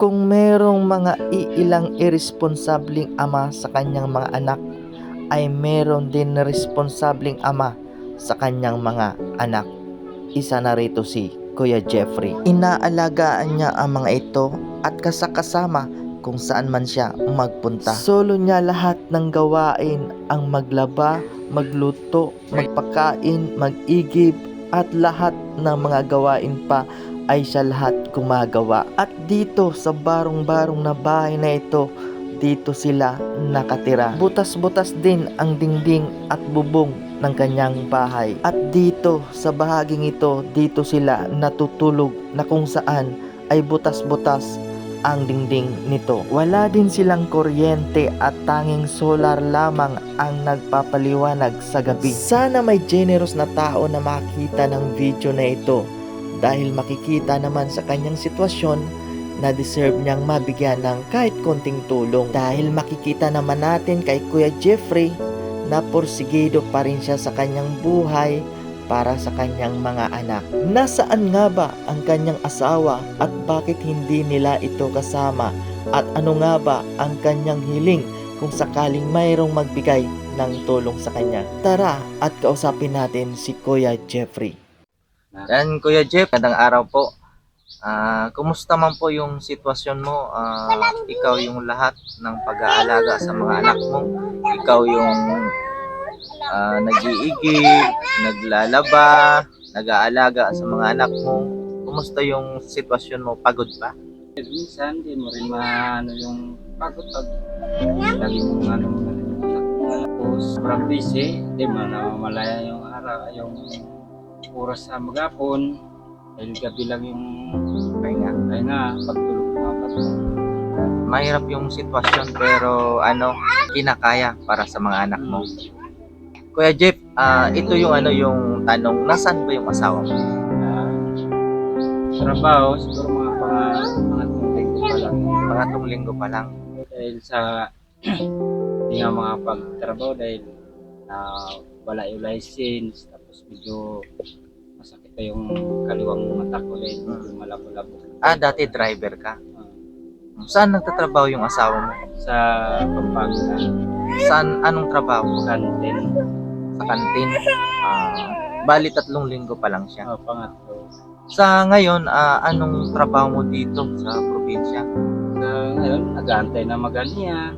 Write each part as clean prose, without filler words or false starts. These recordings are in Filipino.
Kung merong mga iilang irresponsableng ama sa kanyang mga anak, ay meron din na responsabling ama sa kanyang mga anak. Isa na rito si Kuya Jeffrey. Inaalagaan niya ang mga ito at kasama kung saan man siya magpunta. Solo niya lahat ng gawain, ang maglaba, magluto, magpakain, mag-igib, at lahat ng mga gawain pa ay siya lahat gumagawa. At dito sa barong-barong na bahay na ito, dito sila nakatira. Butas-butas din ang dingding at bubong ng kanyang bahay. At dito sa bahaging ito, dito sila natutulog na kung saan ay butas-butas ang dingding nito. Wala din silang kuryente at tanging solar lamang ang nagpapaliwanag sa gabi. Sana may generous na tao na makita ng video na ito, dahil makikita naman sa kanyang sitwasyon na deserve niyang mabigyan ng kahit konting tulong. Dahil makikita naman natin kay Kuya Jeffrey na porsigido pa rin siya sa kanyang buhay para sa kanyang mga anak. Nasaan nga ba ang kanyang asawa at bakit hindi nila ito kasama? At ano nga ba ang kanyang hiling kung sakaling mayroong magbigay ng tulong sa kanya? Tara at kausapin natin si Kuya Jeffrey. Yan, Kuya Jeff, magandang araw po. Kumusta man po yung sitwasyon mo? Ikaw yung lahat ng pag-aalaga sa mga anak mo. Ikaw yung nag-iigib, naglalaba, nag-aalaga sa mga anak mo. Kumusta yung sitwasyon mo? Pagod ba? Minsan, di mo rin maano yung pagod pag lagi mong ano mo na rin yung anak mo. Tapos, sobrang busy, di mo namamalaya yung araw, yung oras sa magapon. Dahil gabi lang yung pahinga, pagtulog mga patulog. Mahirap yung sitwasyon pero kinakaya para sa mga anak mo. Kuya Jeff, ito yung yung tanong, nasaan ba yung asawa mo? Trabaho, siguro mga pangatlong linggo pa lang. Pangatlong linggo pa lang. Dahil sa hindi nga mga pagtrabaho dahil wala yung license, tapos medyo masakit pa yung kaliwang mata ko dahil medyo malabo-labo. Dati driver ka? Saan nagtatrabaho yung asawa mo? Sa Pampanga. Saan? Anong trabaho? Kantin. Sa kantin. Bali 3 linggo pa lang siya. Pangatlo. Sa ngayon, anong trabaho mo dito sa probinsya? Sa ngayon, nag-aantay na maganiya.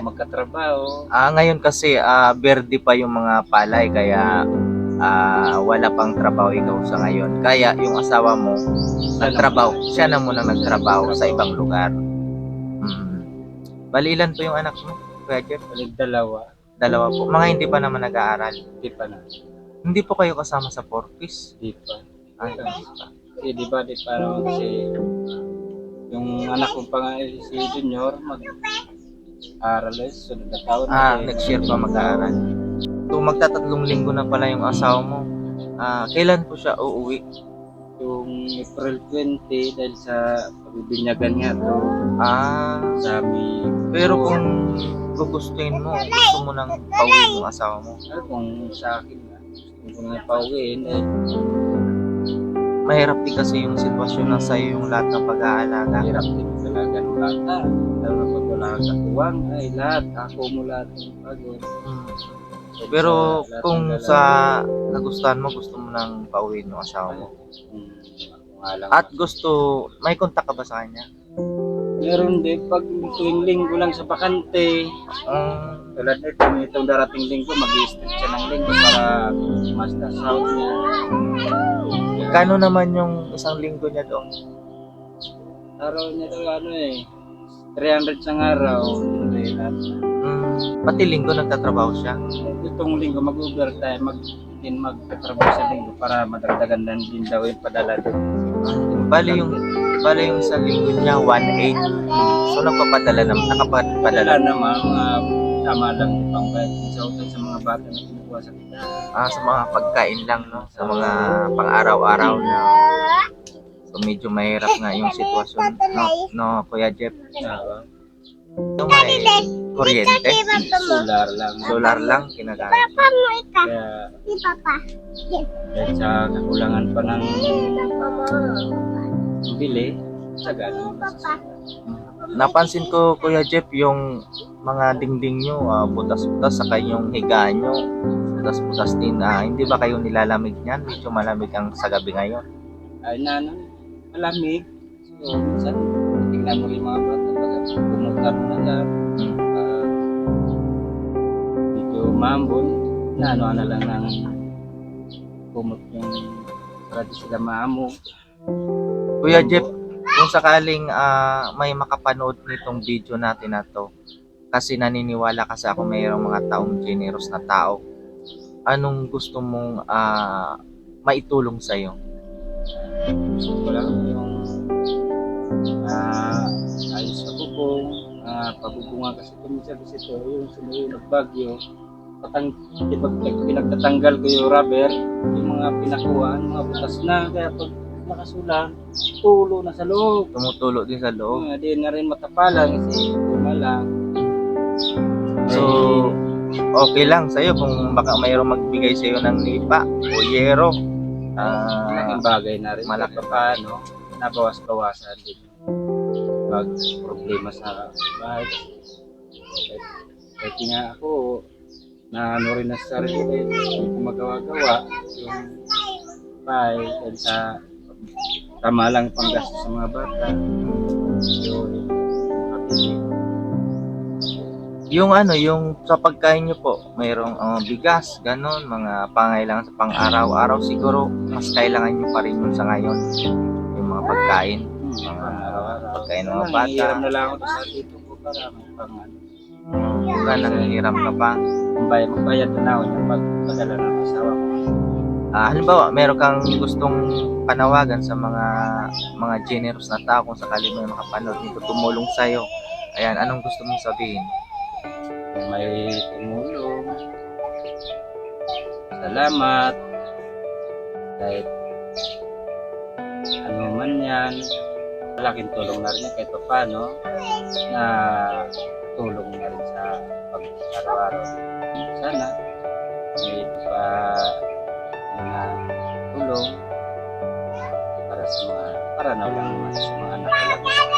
Magkatrabaho. Ngayon kasi berde pa yung mga palay kaya wala pang trabaho ikaw sa ngayon. Kaya yung asawa mo nagtrabaho. Siya na muna nagtrabaho sa ibang lugar. Bali ilan po yung anak mo? Kuya Jeff? Dalawa. Dalawa po. Mga hindi pa naman nag-aaral. Hindi pa na. Hindi po kayo kasama sa Porpis? Hindi pa. Hindi pa. Kasi di ba, parang si yung anak kong pangalan si Junior mag-aaral sunod na taon. Next year pa mag-aaral. So magta-3 linggo na pala yung asawa mo. Kailan po siya uuwi? Yung April 20 dahil sa pagbibinyagan nga to. Sabi. Pero kung gugustuhin mo, gusto mo nang pauwiin yung asawa mo. Kung sa akin na, gusto ko nang pauwiin mahirap din kasi yung sitwasyon na sa'yo yung lahat ng pag-aalaga. Mahirap din talaga ng bata. Lalo na pag wala kang katuwang, ay lahat, ako mo lahat ng pagod. Pero kung sa nagustuhan mo, gusto mo nang pauwiin yung asawa mo. At may kontak ka ba sa kanya? Meron din, pag tuwing linggo lang sa bakante. Tulad nito, itong darating linggo, mag-i-stretch siya ng linggo para mas na sound niya. Kano naman yung isang linggo niya doon? Araw niya doon 300 sang araw. Pati linggo nagtatrabaho siya? Itong linggo mag-overtime, magtatrabaho sa linggo para madagdagan din daw yung padala doon. Bali yung isang linggo niya 1.8. So nakapadala naman tama lang yung pangbayad sa utang sa mga bata na kinukuha sa kita. Sa mga pagkain lang, no? Sa mga pang-araw-araw na. So medyo mahirap nga yung sitwasyon, no Kuya Jeff? So may kuryente? Solar lang kinagamit. Kaya sa kakulangan pa ng bili, taga naman sa Napansin ko, Kuya Jeff, yung mga dingding nyo, butas-butas, saka yung higaan nyo, butas-butas din. Hindi ba kayo nilalamig niyan? Medyo malamig ang sa gabi ngayon. ay na ano, malamig. So, minsan, tingnan mo rin mga bata, pag pumutar mo na lang, Hmm. medyo maambon, na ano na lang ng kumot yung para di sila maamo. Kuya Jeff, kung sakaling may makapanood nitong video natin na to, kasi naniniwala kasi ako mayroong mga taong generous na tao, anong gusto mong maitulong sa'yo? Gusto ko lang yung ayos sa bubong, pabubungan kasi kuminsan kasi ito, yung sumunog bagyo, pinagtatanggal ko yung rubber, yung mga pinakuhaan, mga butas na, kaya pag nakasulan, tulo na sa loob. Tumutulo din sa loob. Di na rin matapalan kasi bumalang. So, okay lang sa'yo kung baka mayroong magbigay sa'yo ng lipa o yero. Malaking bagay na rin. malaki. Malaking paano, nabawas-bawasan din pag problema sa bahay. Kahit nga ako, na ano rin na sa sarili, hindi ko magawa-gawa yung bahay dahil sa tama lang panggastos sa mga bata. Yun, makabili. Yung yung sa pagkain nyo po, mayroong bigas, ganon, mga pangailangan sa pang-araw-araw, siguro mas kailangan nyo pa rin yung sa ngayon, yung mga pagkain, mga pagkain ng mga bata. Nangihiram na lang ako sa dito ko para may pangan. Wala, nangihiram ka pa. Kung magbayad na ako yung pagpadala ng asawa ko. Halimbawa, meron kang gustong panawagan sa mga generous na tao kung sakali may makapanood nito, tumulong sa'yo. Ayan, anong gusto mong sabihin? Kung may tumulong, salamat. Kahit ano man yan, malaking tulong na rin kahit paano na tulong na rin sa pag-araw-araw. Sana may pa mga tulong para na lang naman sa mga anak ko lang.